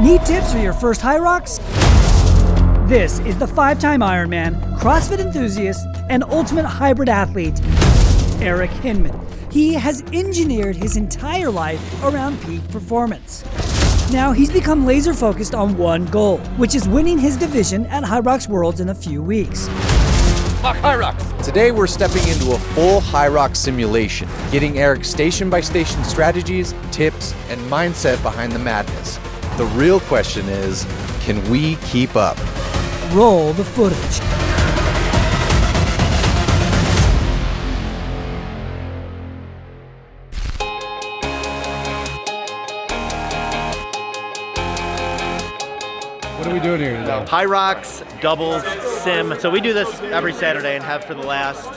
Need tips for your first Hyrox? This is the 5-time Ironman, CrossFit enthusiast, and ultimate hybrid athlete, Eric Hinman. He has engineered his entire life around peak performance. Now he's become laser focused on one goal, which is winning his division at Hyrox Worlds in a few weeks. Fuck Hyrox! Today we're stepping into a full Hyrox simulation, getting Eric station-by-station strategies, tips, and mindset behind the madness. The real question is, can we keep up? Roll the footage. What are we doing here today? Hyrox, doubles, sim. So we do this every Saturday and have for the last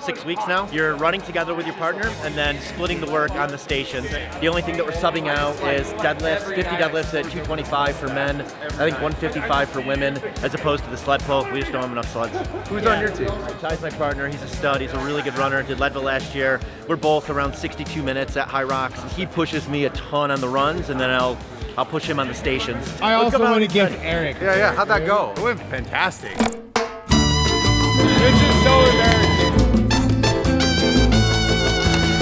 6 weeks now. You're running together with your partner and then splitting the work on the stations. The only thing that we're subbing out is deadlifts, 50 deadlifts at 225 for men, I think 155 for women, as opposed to the sled pull. We just don't have enough sleds. Who's on your team? Ty's my partner, he's a stud, he's a really good runner, did Leadville last year. We're both around 62 minutes at Hyrox. He pushes me a ton on the runs and then I'll push him on the stations. I also went against Eric. Yeah, how'd that go? It went fantastic. This is so embarrassing.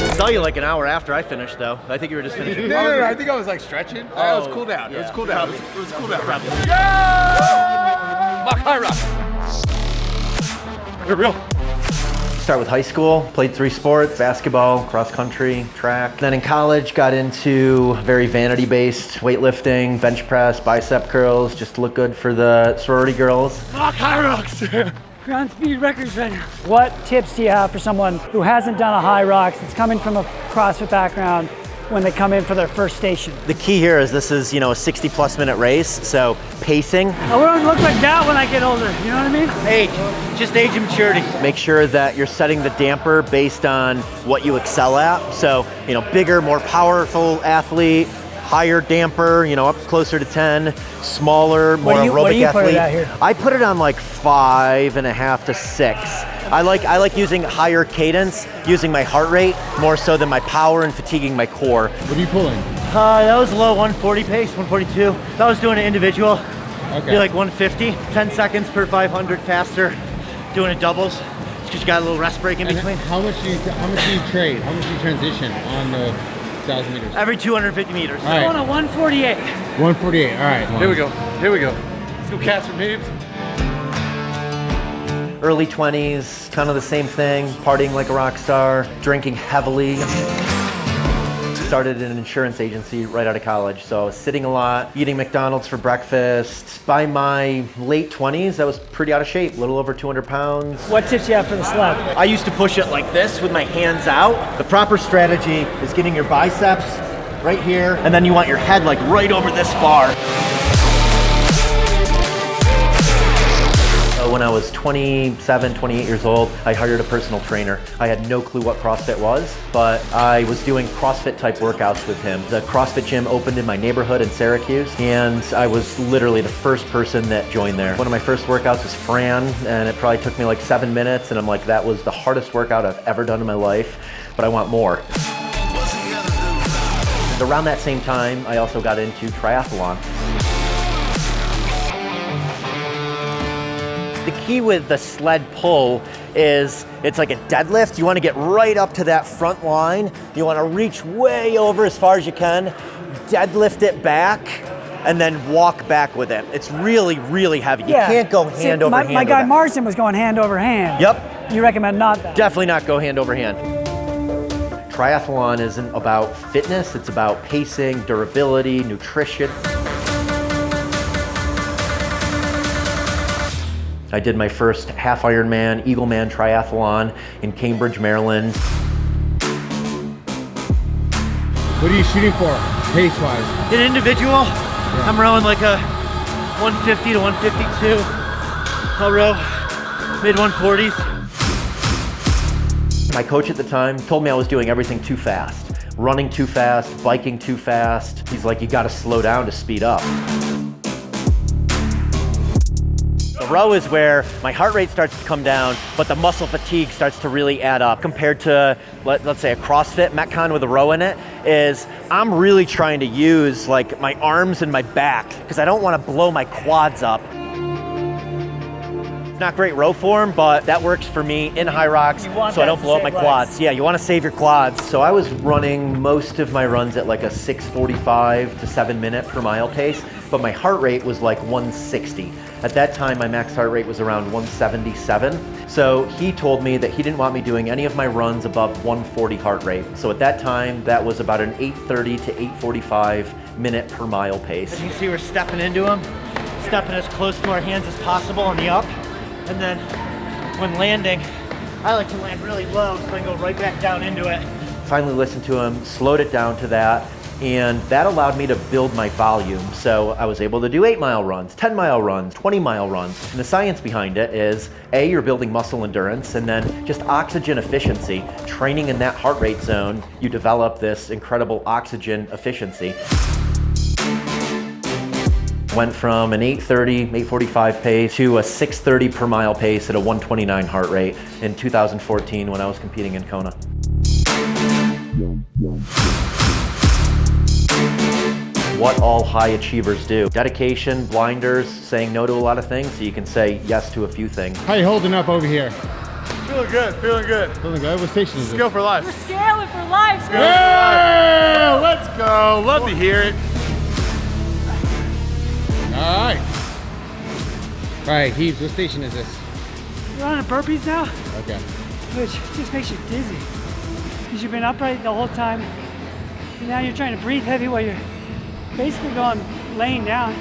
I saw you like an hour after I finished though. I think you were just finishing. No, I think I was like stretching. It was cool down. Yeah. It was cool down. Probably. It was cool down. Probably. Yeah! Fuck Hyrox! You're real. Start with high school, played 3 sports, basketball, cross country, track. Then in college, got into very vanity-based weightlifting, bench press, bicep curls, just to look good for the sorority girls. Fuck Hyrox! You're on speed records right now. What tips do you have for someone who hasn't done a Hyrox, that's coming from a CrossFit background, when they come in for their first station? The key here is this is, a 60+ minute race, so pacing. I won't look like that when I get older, you know what I mean? Age, just age and maturity. Make sure that you're setting the damper based on what you excel at. So, bigger, more powerful athlete, higher damper, up closer to 10, smaller, more aerobic what do you athlete. Put it at here? I put it on like 5.5 to 6. I like using higher cadence, using my heart rate more so than my power and fatiguing my core. What are you pulling? That was low 140 pace, 142. That was doing it individual. Okay. Be like 150, 10 seconds per 500 faster. Doing it doubles, just because you got a little rest break in between. How much do you trade? How much do you transition on the 1,000 meters? Every 250 meters. All right. Going to 148. 148, all right. Here we go. Let's go catch some Heebs. Early 20s, kind of the same thing, partying like a rock star, drinking heavily. Started in an insurance agency right out of college, so I was sitting a lot, eating McDonald's for breakfast. By my late 20s, I was pretty out of shape, a little over 200 pounds. What tips do you have for the sled? I used to push it like this with my hands out. The proper strategy is getting your biceps right here, and then you want your head like right over this bar. When I was 27, 28 years old, I hired a personal trainer. I had no clue what CrossFit was, but I was doing CrossFit type workouts with him. The CrossFit gym opened in my neighborhood in Syracuse, and I was literally the first person that joined there. One of my first workouts was Fran, and it probably took me like 7 minutes, and I'm like, that was the hardest workout I've ever done in my life, but I want more. Around that same time, I also got into triathlon. The key with the sled pull is it's like a deadlift. You want to get right up to that front line. You want to reach way over as far as you can, deadlift it back, and then walk back with it. It's really, really heavy. You can't go hand over hand. My guy with Marston was going hand over hand. Yep. You recommend not that? Definitely not go hand over hand. Triathlon isn't about fitness, it's about pacing, durability, nutrition. I did my first half Ironman, Eagleman triathlon in Cambridge, Maryland. What are you shooting for, pace-wise? In individual, I'm rowing like a 150 to 152. I'll row mid-140s. My coach at the time told me I was doing everything too fast. Running too fast, biking too fast. He's like, you gotta slow down to speed up. row is where my heart rate starts to come down, but the muscle fatigue starts to really add up. Compared to, let's say, a CrossFit Metcon with a row in it, is I'm really trying to use like my arms and my back because I don't want to blow my quads up. Not great row form, but that works for me in Hyrox, so I don't blow up my quads. Yeah, you want to save your quads. So I was running most of my runs at like a 6:45 to 7 minute per mile pace, but my heart rate was like 160. At that time, my max heart rate was around 177. So he told me that he didn't want me doing any of my runs above 140 heart rate. So at that time, that was about an 8:30 to 8:45 minute per mile pace. As you can see, we're stepping into them, stepping as close to our hands as possible on the up. And then when landing, I like to land really low so I can go right back down into it. Finally listened to him, slowed it down to that, and that allowed me to build my volume. So I was able to do 8-mile runs, 10-mile runs, 20-mile runs. And the science behind it is, A, you're building muscle endurance, and then just oxygen efficiency. Training in that heart rate zone, you develop this incredible oxygen efficiency. Went from an 8:30, 8:45 pace to a 6:30 per mile pace at a 129 heart rate in 2014 when I was competing in Kona. What all high achievers do. Dedication, blinders, saying no to a lot of things so you can say yes to a few things. How you holding up over here? Feeling good, feeling good. Feeling good? What station is it? Skill for life. We're scaling for life. Yeah, let's go. Love to hear it. All right. All right, Heebs, what station is this? You're on a burpees now, Okay. which just makes you dizzy. Because you've been upright the whole time. And now you're trying to breathe heavy while you're basically laying down.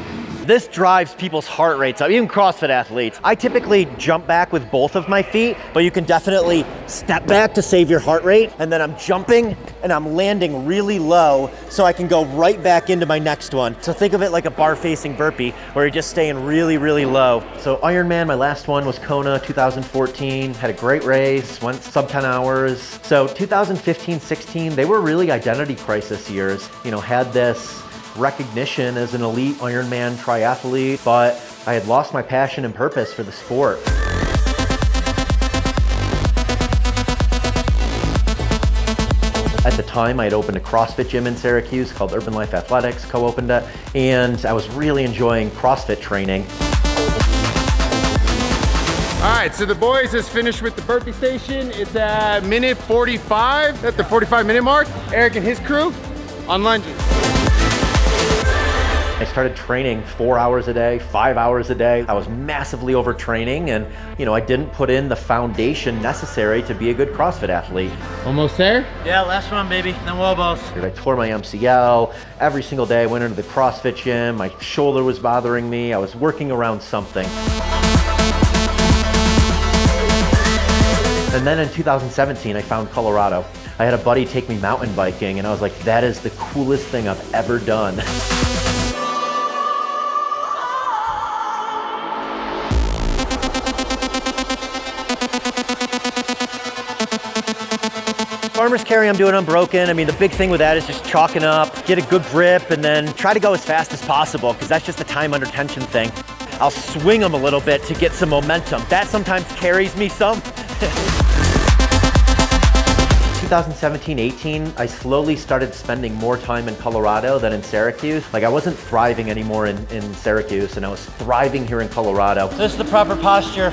This drives people's heart rates up, even CrossFit athletes. I typically jump back with both of my feet, but you can definitely step back to save your heart rate. And then I'm jumping and I'm landing really low so I can go right back into my next one. So think of it like a bar facing burpee where you're just staying really, really low. So Ironman, my last one was Kona 2014, had a great race, went sub 10 hours. So 2015, 16, they were really identity crisis years. You know, had this recognition as an elite Ironman triathlete, but I had lost my passion and purpose for the sport. At the time, I had opened a CrossFit gym in Syracuse called Urban Life Athletics, co-opened it, and I was really enjoying CrossFit training. All right, so the boys just finished with the burpee station. It's at minute 45, at the 45-minute mark. Eric and his crew on lunges. I started training 4 hours a day, 5 hours a day. I was massively overtraining and, you know, I didn't put in the foundation necessary to be a good CrossFit athlete. Almost there? Yeah, last run, baby. Then wall balls. I tore my MCL. Every single day I went into the CrossFit gym. My shoulder was bothering me. I was working around something. And then in 2017, I found Colorado. I had a buddy take me mountain biking and I was like, that is the coolest thing I've ever done. Farmer's carry I'm doing unbroken. I mean, the big thing with that is just chalking up, get a good grip, and then try to go as fast as possible, because that's just a time under tension thing. I'll swing them a little bit to get some momentum. That sometimes carries me some. 2017-18, I slowly started spending more time in Colorado than in Syracuse. Like, I wasn't thriving anymore in Syracuse, and I was thriving here in Colorado. This is the proper posture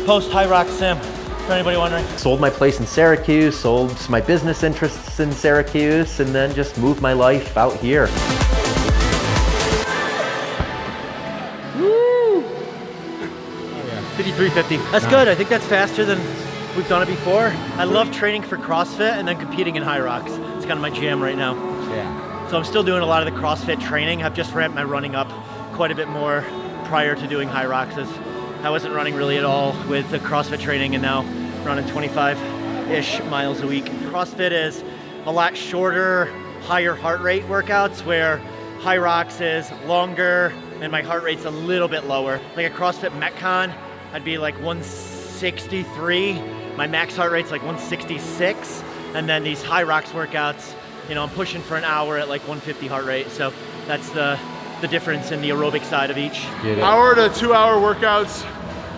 post Hyrox sim, for anybody wondering. Sold my place in Syracuse, sold my business interests in Syracuse, and then just moved my life out here. Woo! 53.50. That's good. I think that's faster than we've done it before. I love training for CrossFit and then competing in Hyrox. It's kind of my jam right now. Yeah. So I'm still doing a lot of the CrossFit training. I've just ramped my running up quite a bit more prior to doing Hyroxes. I wasn't running really at all with the CrossFit training and now running 25-ish miles a week. CrossFit is a lot shorter, higher heart rate workouts where Hyrox is longer and my heart rate's a little bit lower. Like a CrossFit Metcon, I'd be like 163. My max heart rate's like 166. And then these Hyrox workouts, you know, I'm pushing for an hour at like 150 heart rate. So that's the difference in the aerobic side of each. Hour to 2 hour workouts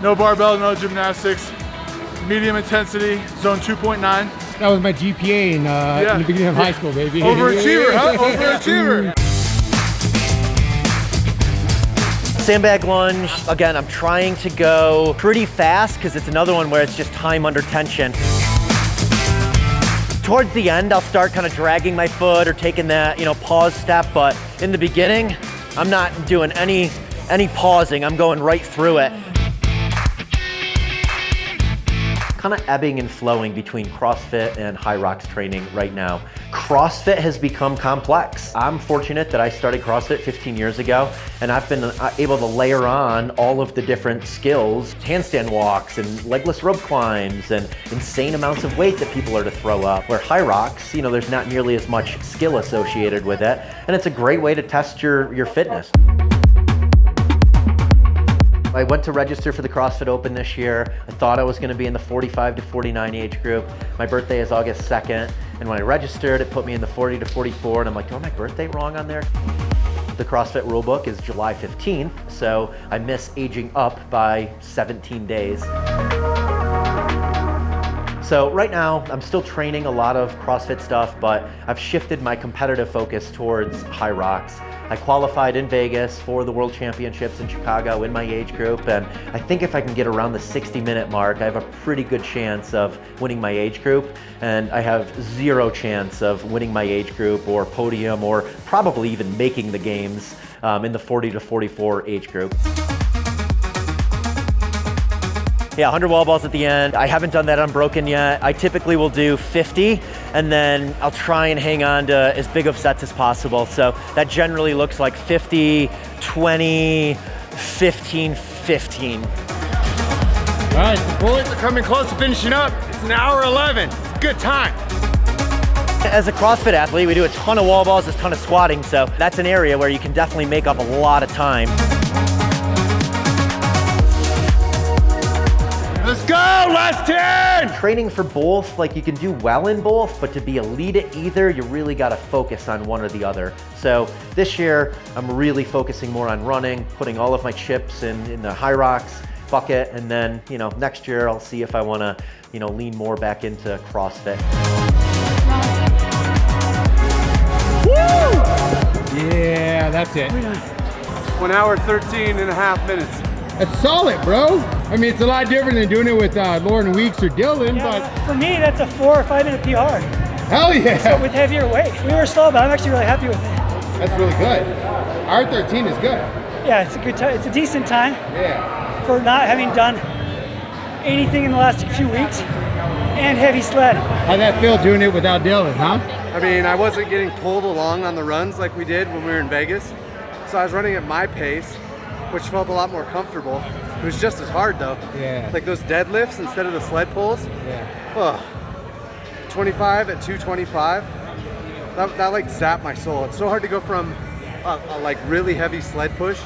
No barbell, no gymnastics. Medium intensity, zone 2.9. That was my GPA in the beginning of high school, baby. Overachiever, huh? Overachiever. Sandbag lunge, again, I'm trying to go pretty fast because it's another one where it's just time under tension. Towards the end, I'll start kind of dragging my foot or taking that, pause step, but in the beginning, I'm not doing any pausing. I'm going right through it. Kind of ebbing and flowing between CrossFit and Hyrox training right now. CrossFit has become complex. I'm fortunate that I started CrossFit 15 years ago, and I've been able to layer on all of the different skills, handstand walks and legless rope climbs and insane amounts of weight that people are to throw up. Where Hyrox, there's not nearly as much skill associated with it, and it's a great way to test your fitness. I went to register for the CrossFit Open this year. I thought I was gonna be in the 45 to 49 age group. My birthday is August 2nd, and when I registered, it put me in the 40 to 44, and I'm like, do I have my birthday wrong on there? The CrossFit rulebook is July 15th, so I miss aging up by 17 days. So right now, I'm still training a lot of CrossFit stuff, but I've shifted my competitive focus towards Hyrox. I qualified in Vegas for the World Championships in Chicago in my age group, and I think if I can get around the 60-minute mark, I have a pretty good chance of winning my age group, and I have zero chance of winning my age group or podium or probably even making the games in the 40 to 44 age group. Yeah, 100 wall balls at the end. I haven't done that unbroken yet. I typically will do 50, and then I'll try and hang on to as big of sets as possible. So that generally looks like 50, 20, 15, 15. All right, the bullets are coming close to finishing up. It's an hour 11. It's a good time. As a CrossFit athlete, we do a ton of wall balls, a ton of squatting, so that's an area where you can definitely make up a lot of time. Let's go, last 10! Training for both, like you can do well in both, but to be elite at either, you really gotta focus on one or the other. So this year, I'm really focusing more on running, putting all of my chips in the Hyrox bucket, and then, next year I'll see if I wanna, lean more back into CrossFit. Woo! Yeah, that's it. 1 hour, 13 and a half minutes. That's solid, bro. I mean, it's a lot different than doing it with Lauren Weeks or Dylan, Yeah, but for me, that's a 4 or 5 minute PR. hell yeah. So with heavier weight. We were slow, but I'm actually really happy with it. That's really good. R13 is good. Yeah, it's a good time. It's a decent time Yeah. for not having done anything in the last few weeks and heavy sled. How'd that feel doing it without Dylan, huh? I mean, I wasn't getting pulled along on the runs like we did when we were in Vegas. So I was running at my pace, which felt a lot more comfortable. It was just as hard though. Yeah. Like those deadlifts instead of the sled pulls. Yeah. Oh, 25 at 225. That like zapped my soul. It's so hard to go from a like really heavy sled push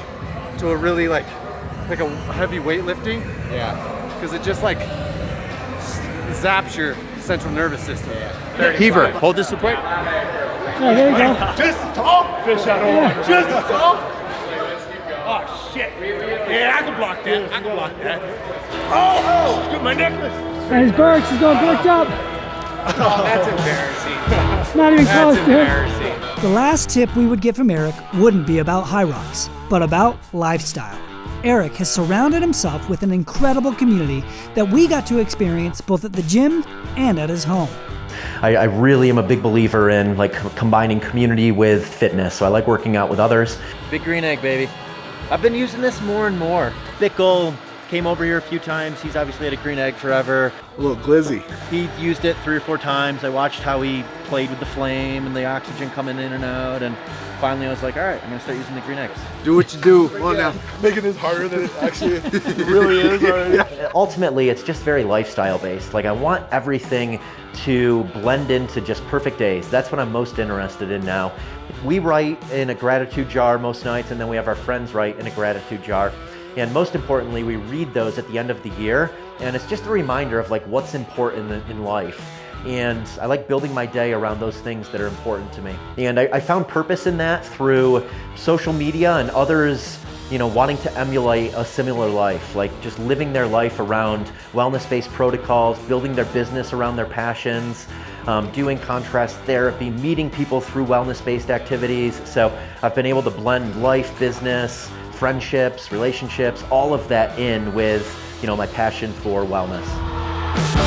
to a really like a heavy weightlifting. Yeah. Because it just like zaps your central nervous system. Yeah. Heaver, hold this real quick. Oh, there you go. Just a tall fish out of water. Just a tall. Oh shit. Yeah, I can block that. I can block that. Oh, get my necklace. And his Burks is going Burked up. Oh, that's embarrassing. It's not even close, That's dude. embarrassing. The last tip we would get from Eric wouldn't be about Hyrox, but about lifestyle. Eric has surrounded himself with an incredible community that we got to experience both at the gym and at his home. I really am a big believer in combining community with fitness. So I like working out with others. Big green egg, baby. I've been using this more and more. Bickle came over here a few times. He's obviously had a green egg forever. A little glizzy. He used it 3 or 4 times. I watched how he played with the flame and the oxygen coming in and out, and finally I was like, all right, I'm gonna start using the green eggs. Do what you do. Come on now. Making this harder than it actually really is already. Ultimately, it's just very lifestyle based. I want everything to blend into just perfect days. That's what I'm most interested in now. We write in a gratitude jar most nights, and then we have our friends write in a gratitude jar. And most importantly, we read those at the end of the year, and it's just a reminder of what's important in life. And I like building my day around those things that are important to me. And I found purpose in that through social media and others you know, wanting to emulate a similar life, like just living their life around wellness-based protocols, building their business around their passions, doing contrast therapy, meeting people through wellness-based activities. So I've been able to blend life, business, friendships, relationships, all of that in with, you know, my passion for wellness.